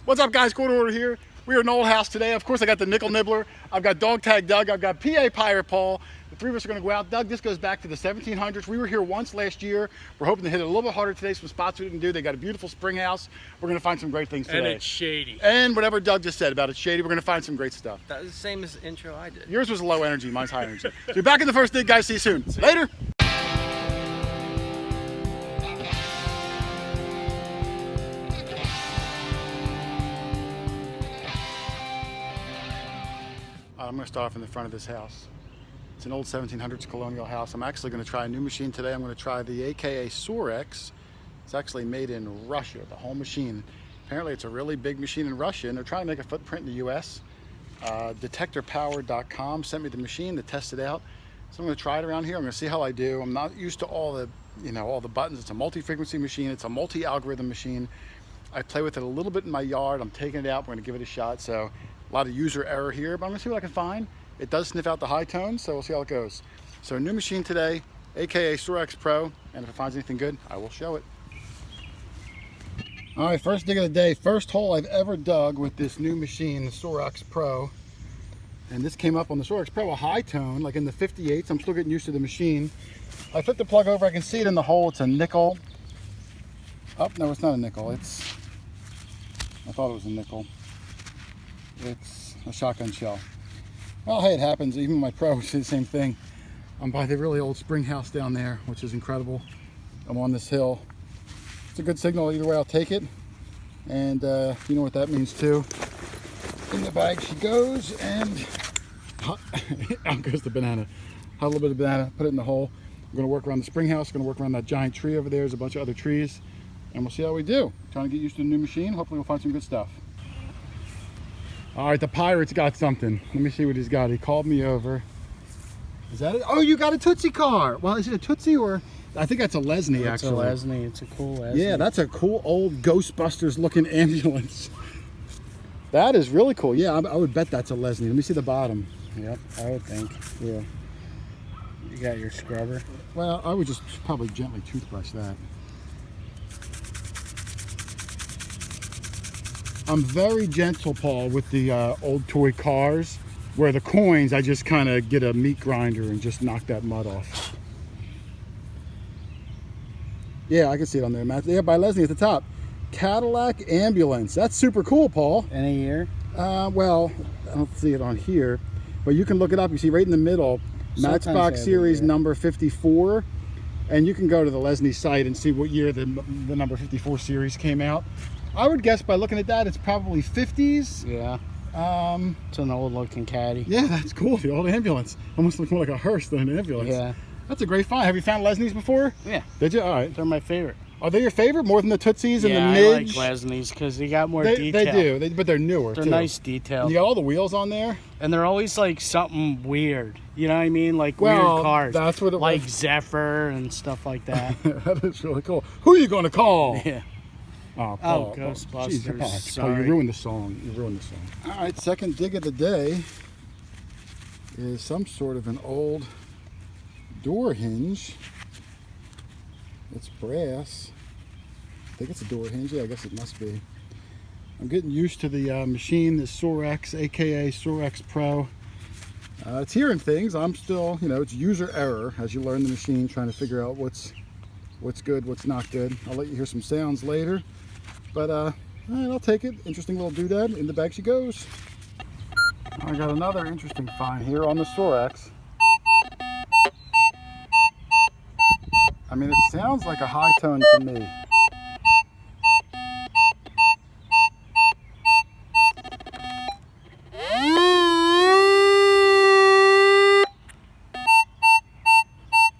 What's up, guys? Quarter Order here. We are in an old house today. Of course, I got the nickel Nibbler. I've got Dog Tag Doug. I've got PA Pirate Paul. The three of us are going to go out. Doug, this goes back to the 1700s. We were here once last year. We're hoping to hit it a little bit harder today. Some spots we didn't do. They got a beautiful spring house. We're going to find some great things today. And it's shady. And whatever Doug just said about it's shady, we're going to find some great stuff. That was the same as the intro I did. Yours was low energy. Mine's high energy. So be back in the first dig, guys. See you soon. Later. I'm going to start off in the front of this house. It's an old 1700s colonial house. I'm actually going to try a new machine today. I'm going to try the AKA Sorex. It's actually made in Russia, the whole machine. Apparently it's a really big machine in Russia, and they're trying to make a footprint in the US. Detectorpower.com sent me the machine to test it out. So I'm going to try it around here. I'm going to see how I do. I'm not used to all the buttons. It's a multi-frequency machine. It's a multi-algorithm machine. I play with it a little bit in my yard. I'm taking it out. We're going to give it a shot. So a lot of user error here, but I'm gonna see what I can find. It does sniff out the high tones, so we'll see how it goes. So a new machine today, AKA Sorex Pro, and if it finds anything good, I will show it. All right, first dig of the day. First hole I've ever dug with this new machine, the Sorex Pro. And this came up on the Sorex Pro, a high tone, like in the 58s. I'm still getting used to the machine. I flip the plug over, I can see it in the hole. It's a nickel. Oh, no, it's not a nickel. I thought it was a nickel. It's a shotgun shell. Well, hey, it happens. Even my Pro is the same thing. I'm by the really old spring house down there, which is incredible. I'm on this hill. It's a good signal. Either way, I'll take it. And you know what that means too. In the bag she goes, and out goes the banana. Had a little bit of banana, put it in the hole. I'm going to work around the spring house. Going to work around that giant tree over there. There's a bunch of other trees, and we'll see how we do. Trying to get used to the new machine. Hopefully, we'll find some good stuff. All right, the pirate's got something. Let me see what he's got. He called me over. Is that it? Oh, you got a Tootsie car. Well, is it a Tootsie or? I think that's a Lesney, actually. It's a Lesney. It's a cool Lesney. Yeah, that's a cool old Ghostbusters looking ambulance. That is really cool. Yeah, I would bet that's a Lesney. Let me see the bottom. Yep, I would think. Yeah. You got your scrubber? Well, I would just probably gently toothbrush that. I'm very gentle, Paul, with the old toy cars, where the coins, I just kind of get a meat grinder and just knock that mud off. Yeah, I can see it on there, Matt. Yeah, by Lesney at the top. Cadillac Ambulance. That's super cool, Paul. Any year? Well, I don't see it on here, but you can look it up. You see right in the middle, Matchbox Series number 54. And you can go to the Lesney site and see what year the number 54 series came out. I would guess by looking at that, it's probably 50s. Yeah. It's an old looking caddy. Yeah, that's cool. The old ambulance. Almost looks more like a hearse than an ambulance. Yeah. That's a great find. Have you found Lesneys before? Yeah. Did you? All right. They're my favorite. Are they your favorite? More than the Tootsies and the Midge? Midge? I like Lesneys because they got more detail. They do, but they're newer They're too. nice detail. And you got all the wheels on there. And they're always like something weird. You know what I mean? Like weird cars. That's what it like was. Zephyr and stuff like that. That is really cool. Who are you going to call? Yeah. Oh, Paul, Ghostbusters. Paul, Sorry. you ruined the song. You ruined the song. All right, second dig of the day is some sort of an old door hinge. It's brass. I think it's a door hinge. Yeah, I guess it must be. I'm getting used to the machine, the Sorex, AKA Sorex Pro. It's hearing things. I'm still, it's user error as you learn the machine, trying to figure out what's good, what's not good. I'll let you hear some sounds later. But I'll take it. Interesting little doodad. In the bag she goes. I got another interesting find here on the Sorex. I mean, it sounds like a high tone to me.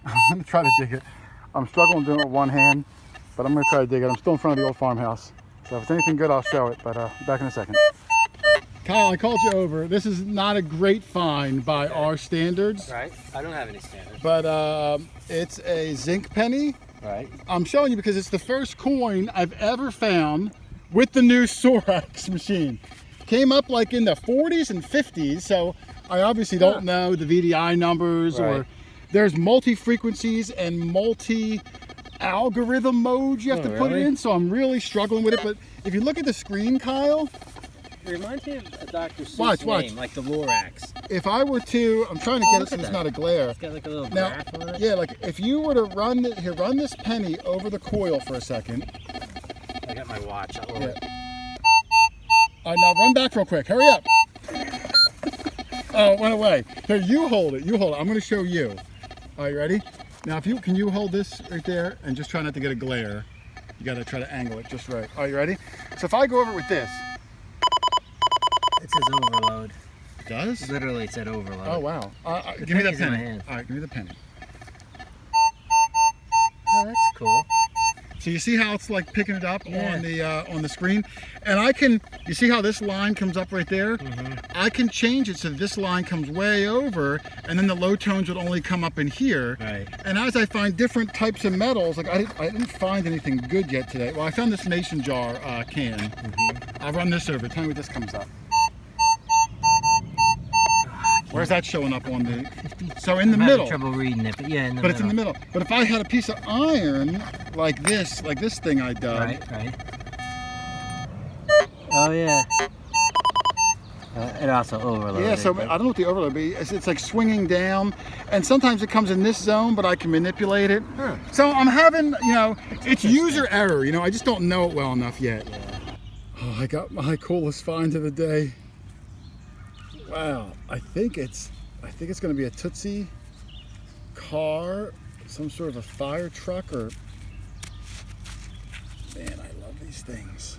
I'm going to try to dig it. I'm struggling doing it with one hand, but I'm going to try to dig it. I'm still in front of the old farmhouse. So if it's anything good, I'll show it, but back in a second. Kyle, I called you over. This is not a great find by our standards. Right. I don't have any standards. But it's a zinc penny. Right. I'm showing you because it's the first coin I've ever found with the new Sorex machine. Came up like in the 40s and 50s, so I obviously don't know the VDI numbers or there's multi-frequencies and multi-algorithm modes you have to put it in, so I'm really struggling with it, but if you look at the screen, Kyle, It reminds me of a Dr. Seuss Watch. name, like the Lorax. if I were to, I'm trying to get it so it's not a glare. It's got like a little Now, graph on it. yeah, like if you were to run this penny over the coil for a second. I got my watch. I'll Yeah. All right, now run back real quick. Hurry up. Oh, it went away. Here, you hold it. I'm going to show you. All right, you ready? Now, can you hold this right there and just try not to get a glare. You got to try to angle it just right. All right, you ready? So if I go over it with this. It says overload. It does? Literally, it said overload. Oh, wow. The Give me that penny's in my penny. hand. All right, give me the penny. Oh, that's cool. So you see how it's like picking it up on the screen, and you see how this line comes up right there? I can change it so that this line comes way over, and then the low tones would only come up in here. Right. And as I find different types of metals, like I didn't find anything good yet today. Well, I found this mason jar can. I'll run this over. Tell me what this comes up. Where's that showing up on the? So in the I'm middle. having trouble reading it, but yeah, in the But middle. it's in the middle. But if I had a piece of iron like this thing I dug. Right. Oh yeah. It also overloaded. Yeah, so but- I don't know what the overload be. It's like swinging down, and sometimes it comes in this zone, but I can manipulate it. So I'm having, it's user error. I just don't know it well enough yet. Yeah. Oh, I got my coolest find of the day. Wow, I think it's going to be a Tootsie car, some sort of a fire truck, or man, I love these things.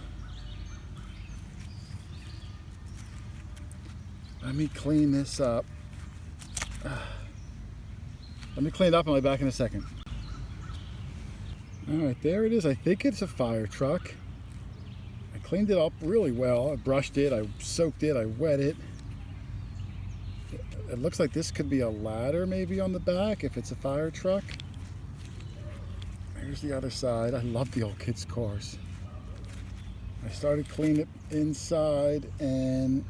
Let me clean this up. Let me clean it up. I'll be back in a second. All right, there it is. I think it's a fire truck. I cleaned it up really well. I brushed it, I soaked it, I wet it. It looks like this could be a ladder maybe on the back if it's a fire truck. Here's the other side. I love the old kids' cars. I started cleaning it inside, and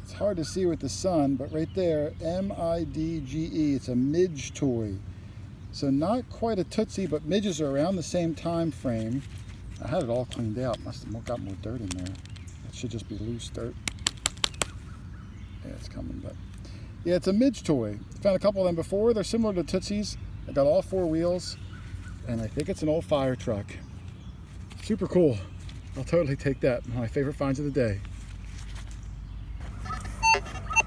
it's hard to see with the sun, but right there, M-I-D-G-E, it's a midge toy. So not quite a Tootsie, but midges are around the same time frame. I had it all cleaned out. Must have got more dirt in there. It should just be loose dirt. Yeah, it's coming, but yeah, it's a midge toy. Found a couple of them before. They're similar to Tootsies. I got all 4 wheels, and I think it's an old fire truck. Super cool. I'll totally take that. My favorite finds of the day.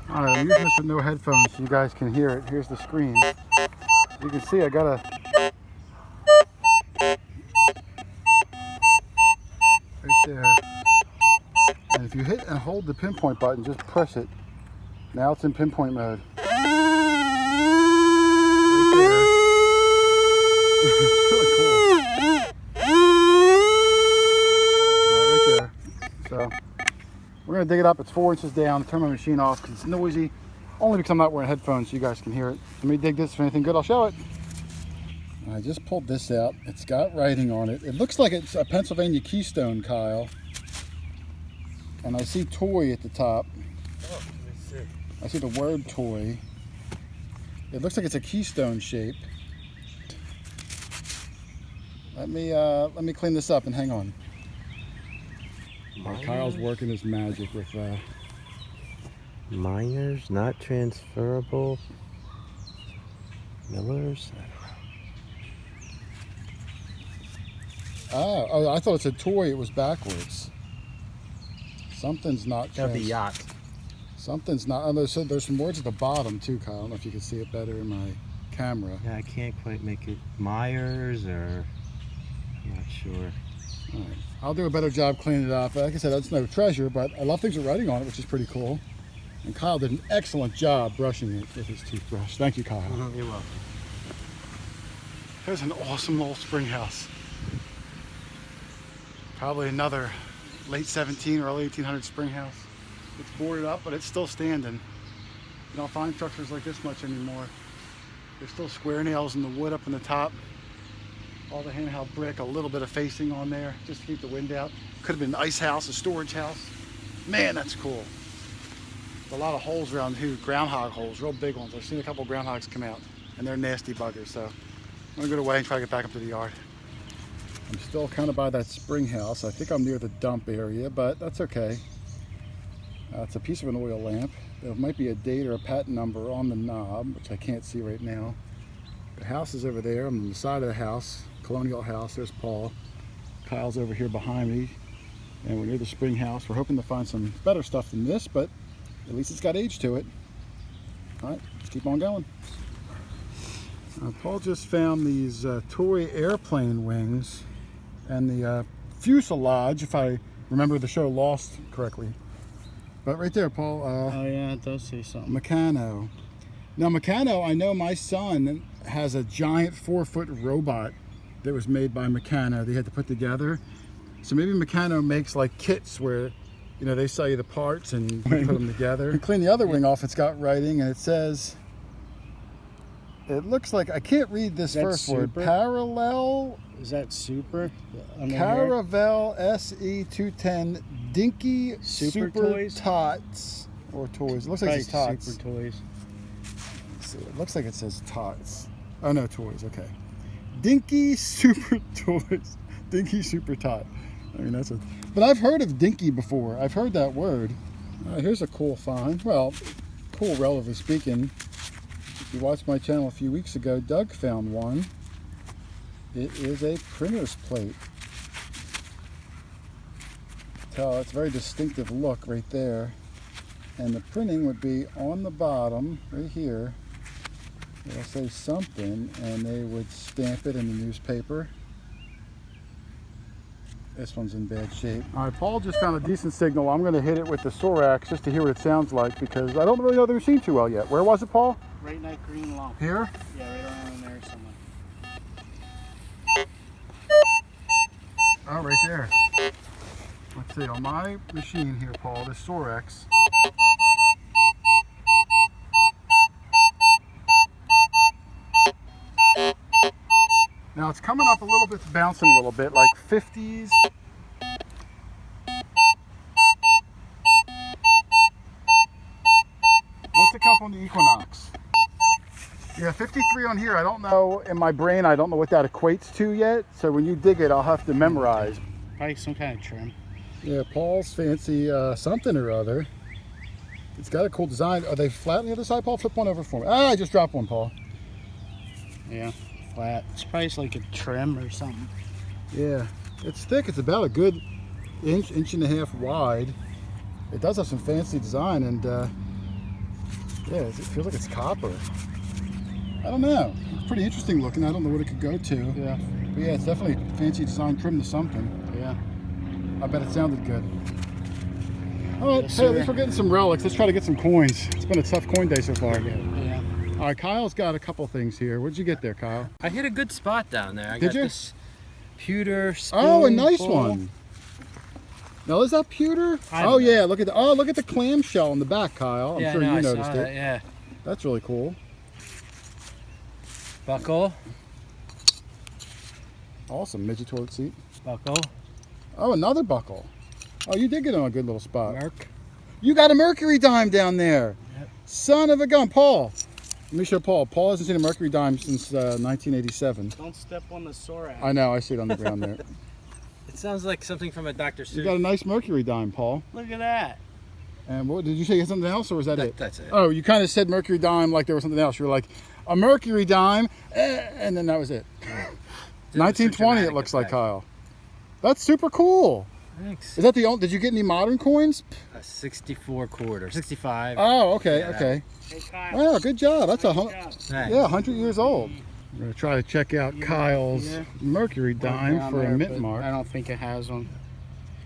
All right, I'm using this with no headphones so you guys can hear it. Here's the screen. You can see I got a right there. And if you hit and hold the pinpoint button, just press it. Now it's in pinpoint mode. Right there. It's really cool. All right, right there. So we're gonna dig it up. It's 4 inches down. Turn my machine off because it's noisy. Only because I'm not wearing headphones so you guys can hear it. Let me dig this. If anything good, I'll show it. I just pulled this out. It's got writing on it. It looks like it's a Pennsylvania Keystone, Kyle. And I see toy at the top. Oh, let me see. I see the word toy. It looks like it's a keystone shape. Let me clean this up and hang on. Kyle's working his magic with Miners, not transferable. Millers. Oh, I thought it said toy. It was backwards. Something's not. That'd be yacht. Something's not. Oh, so there's some words at the bottom too, Kyle. I don't know if you can see it better in my camera. Yeah, I can't quite make it Myers or I'm not sure. All right. I'll do a better job cleaning it up. Like I said, that's no treasure, but I love things with writing on it, which is pretty cool. And Kyle did an excellent job brushing it with his toothbrush. Thank you, Kyle. You're welcome. There's an awesome old spring house. Probably another late 17 or early 1800 spring house. It's boarded up, but it's still standing. You don't find structures like this much anymore. There's still square nails in the wood up in the top. All the handheld brick, a little bit of facing on there just to keep the wind out. Could have been an ice house, a storage house. Man, that's cool. A lot of holes around here, groundhog holes, real big ones. I've seen a couple of groundhogs come out, and they're nasty buggers. So I'm gonna go away and try to get back up to the yard. I'm still kind of by that spring house. I think I'm near the dump area, but that's okay. It's a piece of an oil lamp. There might be a date or a patent number on the knob, which I can't see right now. The house is over there. I'm on the side of the house, colonial house. There's Paul. Kyle's over here behind me. And we're near the spring house. We're hoping to find some better stuff than this, but at least it's got age to it. All right, let's keep on going. Paul just found these toy airplane wings and the fuselage, if I remember the show Lost correctly. But right there, Paul. Oh yeah, it does say something. Meccano. Now Meccano, I know my son has a giant 4-foot robot that was made by Meccano. They had to put together. So maybe Meccano makes like kits where, you know, they sell you the parts and you put them together. And clean the other wing off. It's got writing and it says, it looks like, I can't read this first word. Parallel. Is that super? Caravel SE210 Dinky Super Super Toys? Tots. Or toys. It looks like it's tots. Super toys. Let's see. It looks like it says tots. Oh no, toys. Okay. Dinky Super Toys. Dinky Super Tot. I mean, that's a. But I've heard of dinky before. I've heard that word. Here's a cool find. Well, cool, relatively speaking. If you watched my channel a few weeks ago, Doug found one. It is a printer's plate. Tell it's a very distinctive look right there. And the printing would be on the bottom, right here. It'll say something, and they would stamp it in the newspaper. This one's in bad shape. All right, Paul just found a decent signal. I'm going to hit it with the Sorex just to hear what it sounds like because I don't really know the machine too well yet. Where was it, Paul? Right in that green lump. Here? Yeah, right around in there somewhere. Oh, right there. Let's see, on my machine here, Paul, this Sorex. Now it's coming up a little bit, bouncing a little bit, like 50s. What's it come up on the Equinox? Yeah, 53 on here. I don't know, in my brain, I don't know what that equates to yet. So when you dig it, I'll have to memorize. Probably some kind of trim. Yeah, Paul's fancy something or other. It's got a cool design. Are they flat on the other side, Paul? Flip one over for me. Ah, I just dropped one, Paul. Yeah, flat. It's probably like a trim or something. Yeah, it's thick. It's about a good inch and a half wide. It does have some fancy design, and yeah, it feels like it's copper. I don't know. It's pretty interesting looking. I don't know what it could go to. Yeah. But yeah, it's definitely fancy design, trim to something. Yeah. I bet it sounded good. All right, Yes, hey, at sir. least we're getting some relics. Let's try to get some coins. It's been a tough coin day so far. Yeah. All right, Kyle's got a couple things here. What'd you get there, Kyle? I hit a good spot down there. I Did got you? this pewter spoon. Oh, a nice bowl. one. Now is that pewter? I Oh don't know. yeah, look at the clamshell in the back, Kyle. I'm Yeah, sure no, you I saw noticed that, it. yeah. That's really cool. Buckle. Awesome, midget toilet seat. Buckle. Oh, another buckle. Oh, you did get on a good little spot. Merc. You got a mercury dime down there. Yep. Son of a gun, Paul. Let me show Paul. Paul hasn't seen a mercury dime since 1987. Don't step on the Sorex. I know, I see it on the ground there. It sounds like something from a Dr. You got a Seuss. nice mercury dime, Paul. Look at that. And what did you say? You had something else, or was that it? That's it. Oh, you kind of said mercury dime like there was something else. You were like, a mercury dime, and then that was it. Did it for 1920, it dramatic looks like, effect. Kyle. That's super cool. Thanks. Is that the only? Did you get any modern coins? A 64 quarter. 65. Oh, okay, Yeah. okay. Hey, Kyle. Wow, good job. That's Nice a job. Thanks. yeah, 100 years old. We're gonna try to check out Kyle's yeah. mercury dime Down for a there, mint but mark. I don't think it has one.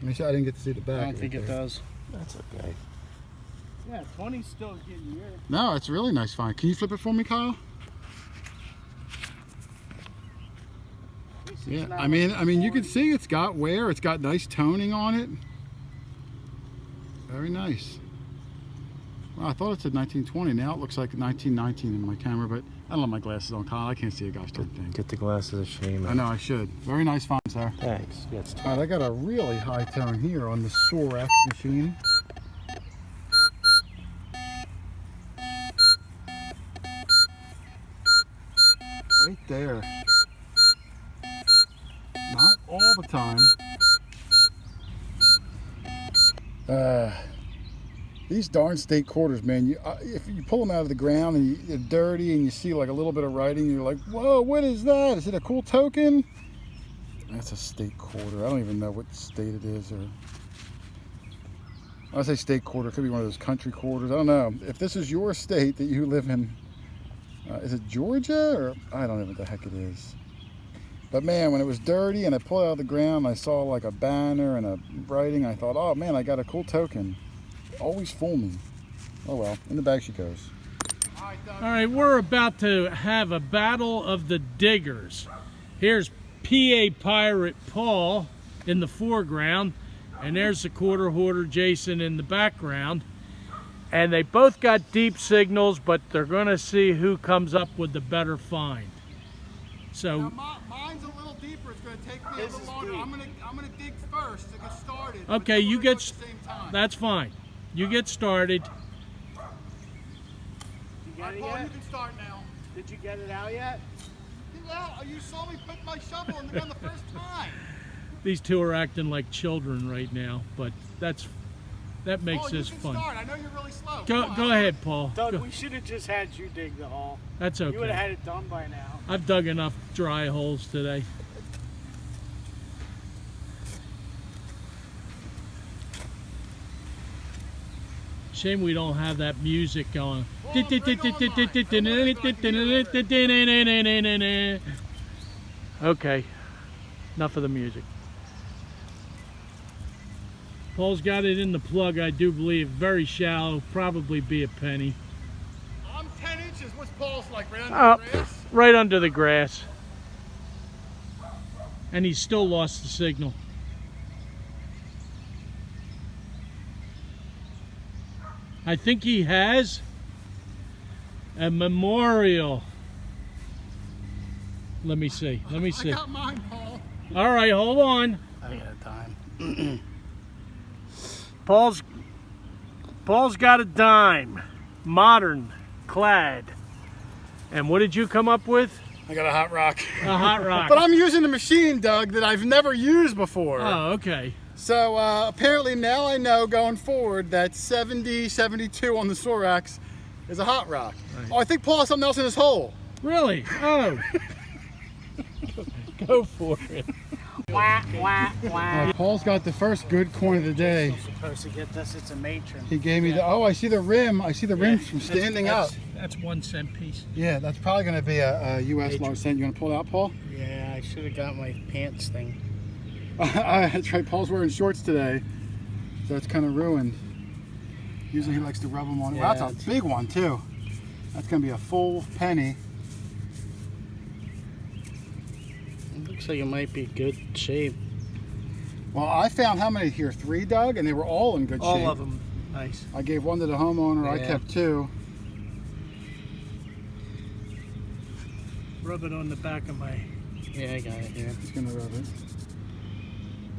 Let me see. I didn't get to see the back. I don't think it does. That's okay. Yeah, 20's still getting here. No, it's a really nice find. Can you flip it for me, Kyle? Yeah, I mean, you can see it's got wear. It's got nice toning on it. Very nice. Well, I thought it said 1920. Now it looks like 1919 in my camera, but I don't have my glasses on, Kyle. I can't see a gosh darn thing. Get the glasses of shame. I know I should. Very nice find, sir. Thanks. Yeah, it's All right, I got a really high tone here on the Sorex machine. Right there. Not time. These darn state quarters, man. If you pull them out of the ground and they're dirty and you see like a little bit of writing, you're like, whoa, what is that? Is it a cool token? That's a state quarter. I don't even know what state it is. Or I say state quarter, it could be one of those country quarters. I don't know. If this is your state that you live in, is it Georgia? Or I don't know what the heck it is. But man, when it was dirty and I pulled it out of the ground, I saw like a banner and a writing. I thought, oh man, I got a cool token. Always fool me. Oh well, in the bag she goes. All right, we're about to have a battle of the diggers. Here's PA Pirate Paul in the foreground, and there's the quarter hoarder Jason in the background. And they both got deep signals, but they're gonna see who comes up with the better find. So now, mine's a little deeper. It's going to take me a little longer. I'm gonna dig first to get started. okay, you get at the same time. that's fine. You get started. You All right, got it Paul, yet? you can start now. Did you get it out yet? Well, you saw me put my shovel in the ground the first time. These two are acting like children right now, but that makes Paul, this you can fun. start. I know you're really slow. Go ahead, Paul. Doug, Go. we should have just had you dig the hole. That's You would have okay. had it done by now. I've dug enough dry holes today. Shame we don't have that music going. Okay, enough of the music. Paul's got it in the plug, I do believe. Very shallow, probably be a penny. I'm 10 inches. What's Paul's like? Right under Oh, the grass? right under the grass. And he's still lost the signal. I think he has a memorial. Let me see. Let me see. I got mine, Paul. All right, hold on. I got time. Paul's got a dime, modern, clad. And what did you come up with? I got a hot rock. A hot rock. But I'm using a machine, Doug, that I've never used before. Oh, okay. So apparently now I know going forward that 70, 72 on the Sorex is a hot rock. Right. Oh, I think Paul has something else in his hole. Really? Oh. Go for it. Wah, wah, wah. Paul's got the first good coin of the day. I'm supposed to get this. It's a matron. He gave me the, oh, I see the rim. I see the rim from standing up. That's 1 cent piece. Yeah, that's probably going to be a U.S. large cent. You want to pull it out, Paul? Yeah, I should have got my pants thing. That's right. Paul's wearing shorts today, so it's kind of ruined. Usually he likes to rub them on. Yeah, Wow, that's a big one, too. That's going to be a full penny. It looks like it might be good shape. Well, I found how many here? 3, Doug? And they were all in good shape. All of them. Nice. I gave one to the homeowner. I Yeah. kept 2. Rub it on the back of my... Yeah, I got it here. He's going to rub it.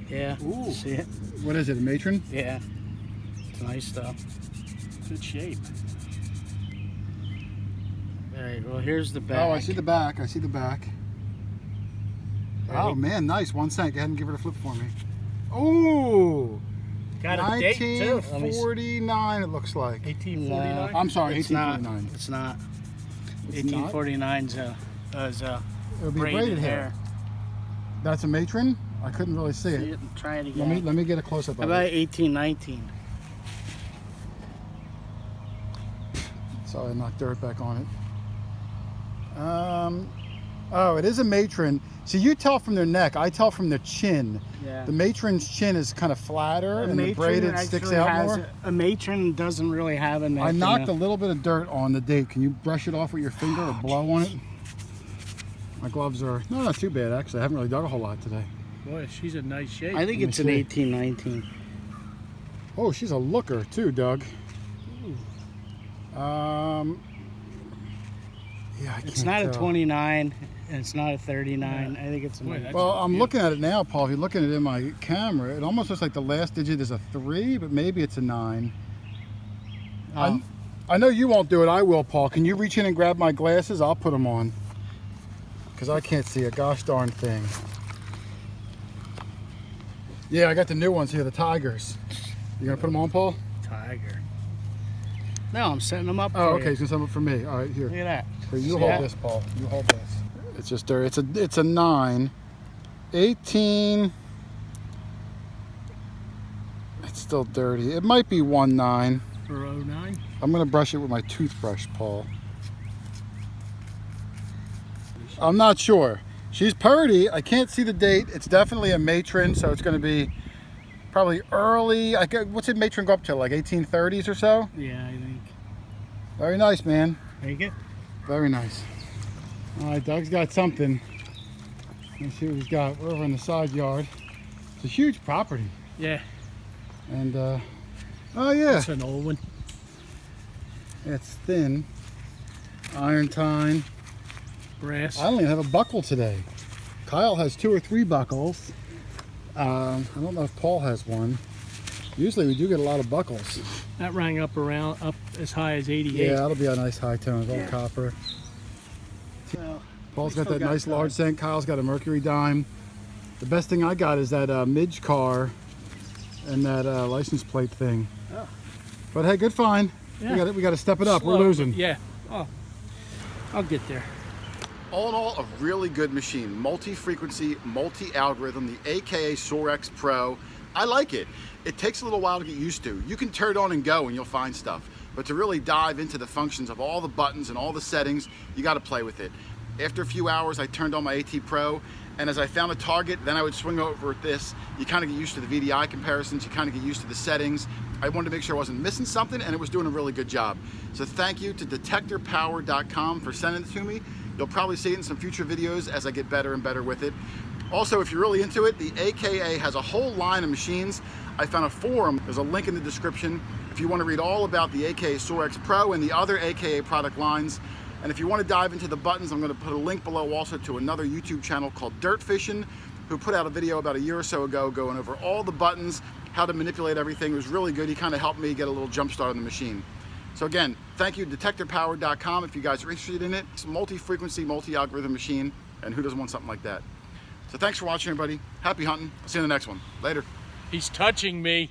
Yeah. Ooh. See it? What is it, a matron? Yeah. It's nice stuff. Good shape. All right. Well, here's the back. Oh, I see the back. I see the back. Oh, Ready? man, nice. 1 cent. Go ahead and give it a flip for me. Ooh. Got a date, too. 1949, it looks like. 1849? I'm sorry, It's 1849. not. It's not. It's not? 1849's It would be braided hair. That's a matron? I couldn't really see See it. it? Try it again. Let me get a close up How of about it. 1819? Sorry, I knocked dirt back on it. Oh, it is a matron. See, you tell from their neck. I tell from their chin. Yeah. The matron's chin is kind of flatter, and the braided sticks out more. A matron doesn't really have a neck. I knocked a little bit of dirt on the date. Can you brush it off with your finger or blow on it? My gloves are not too bad, actually. I haven't really dug a whole lot today. Boy, she's in nice shape. I think Let me it's an see. 1819. Oh, she's a looker too, Doug. Yeah, I It's can't not a tell. 29, and it's not a 39. I think it's a Boy, matron. that's- Well, I'm looking at it now, Paul. If you're looking at it in my camera, it almost looks like the last digit is a 3, but maybe it's a 9. Oh, I know you won't do it. I will, Paul. Can you reach in and grab my glasses? I'll put them on. Because I can't see a gosh darn thing. Yeah, I got the new ones here, the Tigers. You gonna put them on, Paul? Tiger. No, I'm setting them up. Oh, for okay. you. He's gonna set them up for me. All right, here. Look at that. Here, you See hold that? this, Paul. You hold this. It's just dirty. It's a 9, 18. It's still dirty. It might be 1.9. For 09. I'm gonna brush it with my toothbrush, Paul. I'm not sure. She's purdy. I can't see the date. It's definitely a matron, so it's gonna be probably early. What's a matron go up to? Like 1830s or so? Yeah, I think. Very nice, man. Take it. Very nice. All right, Doug's got something. Let's see what he's got. We're over in the side yard. It's a huge property. Yeah, And, oh yeah, that's an old one. it's thin. Iron tine. Brass. I don't even have a buckle today. Kyle has 2 or 3 buckles. I don't know if Paul has one. Usually we do get a lot of buckles. That rang up as high as 88. Yeah, that'll be a nice high tone. It's all copper. Well, Paul's we got still that got nice that. large cent. Kyle's got a Mercury dime. The best thing I got is that Midge car and that license plate thing. Oh. But hey, good find. Yeah. We got to step it up. Slow, We're losing. Yeah. Oh, I'll get there. All in all, a really good machine. Multi-frequency, multi-algorithm, the AKA Sorex Pro. I like it. It takes a little while to get used to. You can turn it on and go and you'll find stuff. But to really dive into the functions of all the buttons and all the settings, you got to play with it. After a few hours, I turned on my AT Pro, and as I found a target, then I would swing over at this. You kind of get used to the VDI comparisons, you kind of get used to the settings. I wanted to make sure I wasn't missing something, and it was doing a really good job. So thank you to detectorpower.com for sending it to me. You'll probably see it in some future videos as I get better and better with it. Also, if you're really into it, the AKA has a whole line of machines. I found a forum. There's a link in the description if you want to read all about the AKA Sorex Pro and the other AKA product lines. And if you want to dive into the buttons, I'm going to put a link below also to another YouTube channel called Dirt Fishing, who put out a video about a year or so ago going over all the buttons, how to manipulate everything. It was really good. He kind of helped me get a little jump start on the machine. So again, thank you, detectorpower.com, if you guys are interested in it. It's a multi-frequency, multi-algorithm machine, and who doesn't want something like that? So thanks for watching, everybody. Happy hunting. I'll see you in the next one. Later. He's touching me.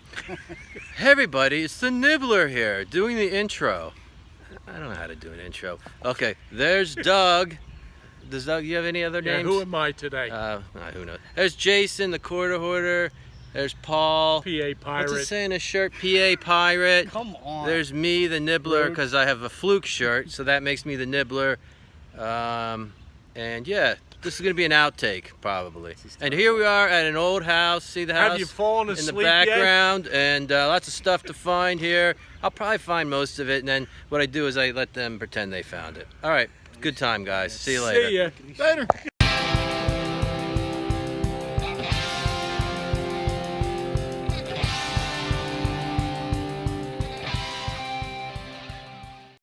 Hey everybody, it's the Nibbler here, doing the intro. I don't know how to do an intro. Okay, there's Doug. Does Doug, you have any other Yeah, names? who am I today? Who knows? There's Jason, the quarter hoarder. There's Paul. PA Pirate. What's it say in his shirt? PA Pirate. Come on. There's me, the Nibbler, Rude. because I have a fluke shirt, so that makes me the Nibbler. And yeah, this is going to be an outtake, probably. And here we are at an old house. See the house? Have you fallen in asleep the background, and lots of stuff to find here. I'll probably find most of it, and then what I do is I let them pretend they found it. All right, good time, guys. See you later. See ya. Later.